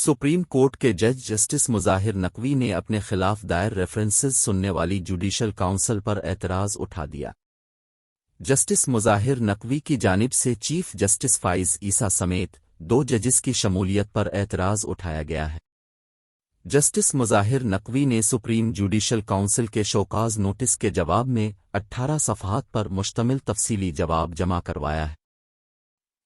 Supreme court के जज justice Mazahir Naqvi ने अपने खिलाफ दायर रेफरेंसेस सुनने वाली जुडिशल काउंसिल पर एतराज़ उठा दिया। जस्टिस मुज़ाहिर नकवी की जानिब से चीफ जस्टिस फाइज ईसा समेत 2 जजिस की शमूलियत पर एतराज़ उठाया गया है। जस्टिस मुज़ाहिर नकवी ने सुप्रीम जुडिशल काउंसिल के शोकाज नोटिस के जवाब में 18 सफ़हात पर मुश्तमिल तफसीली जवाब जमा करवाया है।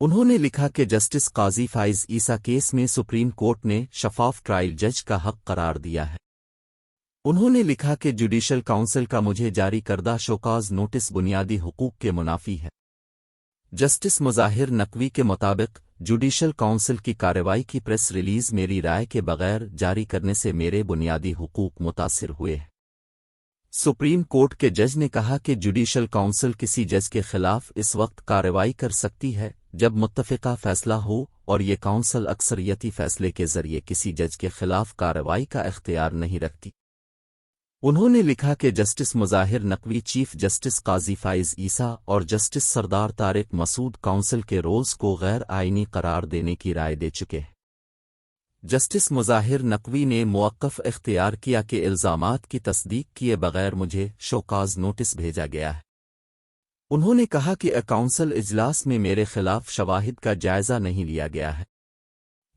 उन्होंने लिखा कि जस्टिस काजी फाइज ईसा केस में सुप्रीम कोर्ट ने शफाफ ट्रायल जज का हक करार दिया है। उन्होंने लिखा कि जुडिशल काउंसिल का मुझे जारी करदा शोकाज नोटिस बुनियादी हुकूक के मुनाफी है। जस्टिस मुज़ाहिर नकवी के मुताबिक जुडिशल काउंसिल की कार्रवाई की प्रेस रिलीज मेरी राय के बगैर जारी करने से मेरे बुनियादी हुकूक मुतासिर हुए हैं। सुप्रीम कोर्ट के जज ने कहा कि जुडिशल काउंसिल किसी जज के खिलाफ इस वक्त कार्रवाई कर सकती है जब मुत्तफ़िका फैसला हो और ये काउंसिल अक्सरियती फैसले के जरिए किसी जज के खिलाफ कार्रवाई का इख्तियार नहीं रखती। उन्होंने लिखा कि justice Mazahir Naqvi chief justice Qazi Faez Isa और जस्टिस सरदार तारिक मसूद काउंसिल के रोल्स को गैर आइनी करार देने की राय दे चुके हैं। जस्टिस मुज़ाहिर नकवी ने मुवक्कफ़ इख्तियार किया कि इल्ज़ामात की तस्दीक किए बगैर मुझे शोकाज नोटिस भेजा गया है। उन्होंने कहा कि काउंसिल इजलास में मेरे खिलाफ शवाहिद का जायजा नहीं लिया गया है।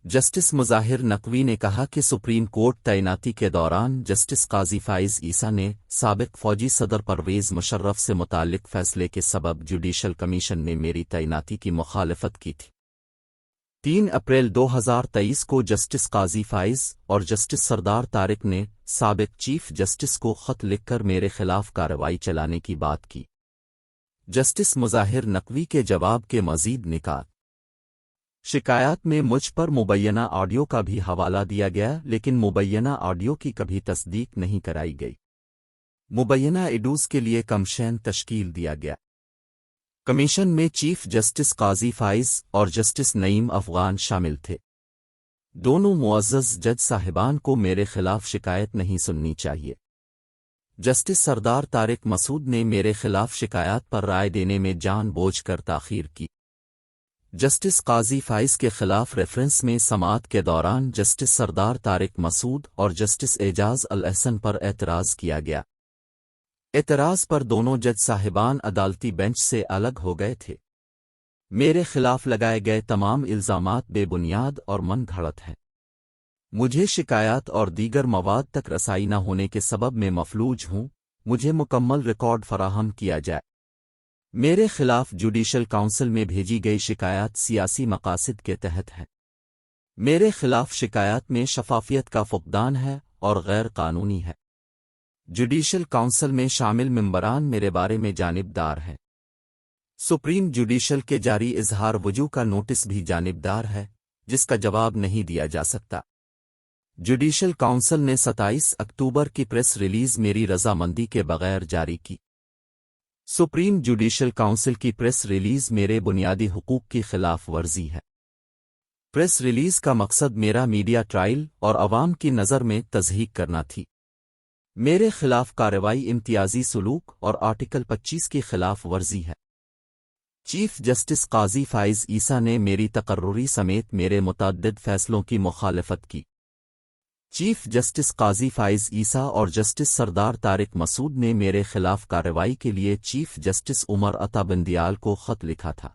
जस्टिस मुज़ाहिर नकवी ने कहा कि सुप्रीम कोर्ट तैनाती के दौरान जस्टिस काजी फाइज ईसा ने साबिक फौजी सदर परवेज़ मुशर्रफ से मुताल्लिक फैसले के सबब जुडिशल कमीशन में मेरी तैनाती की मुखालफत की थी। 3 अप्रैल 2023 को जस्टिस काजी फाइज और जस्टिस सरदार तारिक ने साबिक चीफ जस्टिस को खत लिखकर मेरे खिलाफ कार्रवाई चलाने की बात की। जस्टिस मुज़ाहिर नकवी के जवाब के मज़ीद निकात शिकायत में मुझ पर मुबैना ऑडियो का भी हवाला दिया गया, लेकिन मुबैना ऑडियो की कभी तस्दीक नहीं कराई गई। मुबैना एडूस के लिए कमीशन तश्कील दिया गया। कमीशन में चीफ जस्टिस काजी फाइज और जस्टिस नईम अफगान शामिल थे। दोनों मुअज़्ज़ज़ जज साहिबान को मेरे खिलाफ शिकायत नहीं सुननी चाहिए। जस्टिस सरदार तारिक मसूद ने मेरे खिलाफ शिकायत पर राय देने में जानबूझकर ताख़ीर की। जस्टिस काजी फाइज के खिलाफ रेफरेंस में समाअत के दौरान जस्टिस सरदार तारिक मसूद और जस्टिस एजाज अल एहसन पर एतराज़ किया गया। एतराज़ पर दोनों जज साहिबान अदालती बेंच से अलग हो गए थे। मेरे खिलाफ लगाए गए तमाम इल्ज़ामात बेबुनियाद और मन घड़त हैं। मुझे शिकायत और दीगर मवाद तक रसाई न होने के सबब में मफलूज हूँ। मुझे मुकम्मल रिकॉर्ड फराहम किया जाए। मेरे खिलाफ जुडिशल काउंसिल में भेजी गई शिकायत सियासी मकासद के तहत है। मेरे खिलाफ शिकायत में शफाफियत का फुक़दान है और गैर कानूनी है। जुडिशल काउंसिल में शामिल मेंबरान मेरे बारे में जानिबदार हैं। सुप्रीम जुडिशल के जारी इजहार वजूह का नोटिस भी जानिबदार है, जिसका जवाब नहीं दिया जा सकता। जुडिशल काउंसिल ने 27 अक्टूबर की प्रेस रिलीज मेरी रजामंदी के बगैर जारी की। सुप्रीम जुडिशल काउंसिल की प्रेस रिलीज मेरे बुनियादी हुकूक की खिलाफ वर्जी है। प्रेस रिलीज का मकसद मेरा मीडिया ट्रायल और अवाम की नज़र में तज़हीक करना थी। मेरे खिलाफ कार्रवाई इम्तियाजी सलूक और आर्टिकल 25 की खिलाफ वर्जी है। चीफ जस्टिस काजी फाइज ईसा ने मेरी तकर्रुरी समेत मेरे मुतअद्दिद फैसलों की मुखालफत की। चीफ जस्टिस काजी फाइज ईसा और जस्टिस सरदार तारिक मसूद ने मेरे खिलाफ कार्रवाई के लिए चीफ जस्टिस उमर अता बंदियाल को खत लिखा था।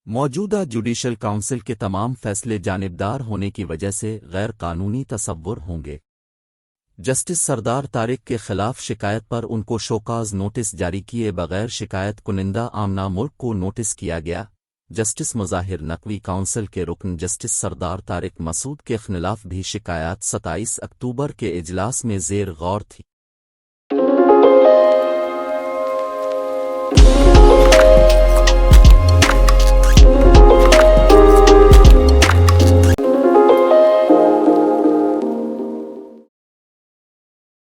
मौजूदा जुडिशल काउंसिल के तमाम फैसले जानिबदार होने की वजह से गैर कानूनी तसव्वुर होंगे। जस्टिस सरदार तारिक के खिलाफ शिकायत पर उनको शोकाज नोटिस जारी किए बगैर शिकायत कुनिंदा आमना मुल्क को नोटिस किया गया। जस्टिस मुज़ाहिर नकवी काउंसिल के रुकन जस्टिस सरदार तारिक मसूद के खिलाफ भी शिकायत 27 अक्टूबर के इजलास में ज़ेर गौर थी।